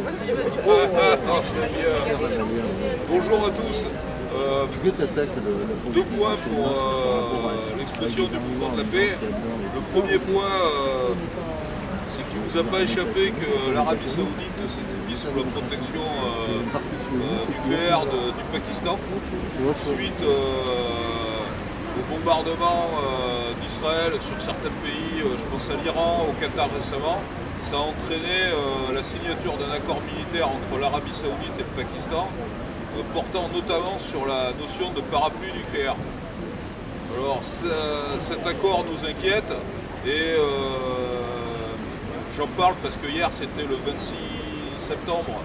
Vas-y, vas-y. Bonjour à tous. Deux points pour l'expression du mouvement de la paix. Le premier point, c'est qu'il ne vous a pas échappé que l'Arabie Saoudite s'était mise sous la protection nucléaire du Pakistan suite au bombardement d'Israël sur certains pays, je pense à l'Iran, au Qatar récemment. Ça a entraîné la signature d'un accord militaire entre l'Arabie Saoudite et le Pakistan, portant notamment sur la notion de parapluie nucléaire. Alors cet accord nous inquiète et j'en parle parce que hier c'était le 26 septembre,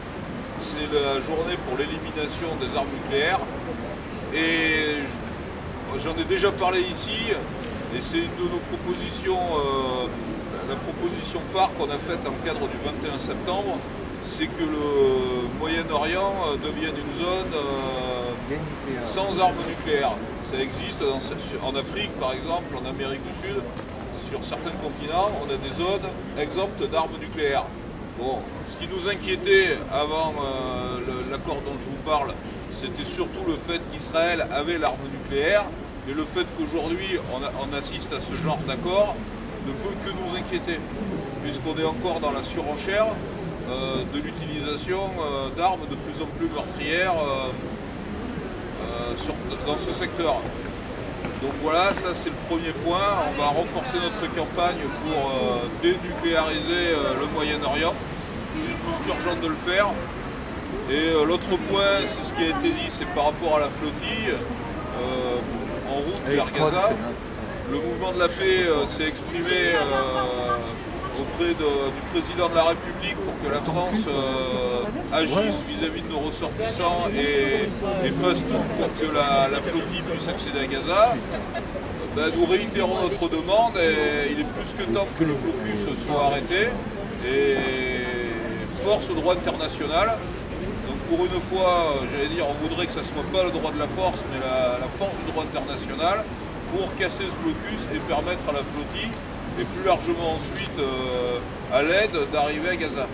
c'est la journée pour l'élimination des armes nucléaires et j'en ai déjà parlé ici et c'est une de nos propositions, la proposition phare qu'on a faite dans le cadre du 21 septembre, c'est que le Moyen-Orient devienne une zone sans armes nucléaires. Ça existe en Afrique par exemple, en Amérique du Sud, sur certains continents, on a des zones exemptes d'armes nucléaires. Bon, ce qui nous inquiétait avant l'accord dont je vous parle, c'était surtout le fait qu'Israël avait l'arme nucléaire, et le fait qu'aujourd'hui on assiste à ce genre d'accord ne peut que nous inquiéter, puisqu'on est encore dans la surenchère de l'utilisation d'armes de plus en plus meurtrières dans ce secteur. Donc voilà, ça c'est le premier point. On va renforcer notre campagne pour dénucléariser le Moyen-Orient. Il est plus qu'urgent de le faire. Et l'autre point, c'est ce qui a été dit, c'est par rapport à la flottille en route vers Gaza. Le mouvement de la paix s'est exprimé auprès du président de la République pour que la France agisse vis-à-vis de nos ressortissants et fasse tout pour que la flottille puisse accéder à Gaza. Nous réitérons notre demande et il est plus que temps que le blocus soit arrêté et force au droit international. Donc pour une fois, j'allais dire, on voudrait que ça ne soit pas le droit de la force, mais la force du droit international pour casser ce blocus et permettre à la flottille et plus largement ensuite à l'aide d'arriver à Gaza.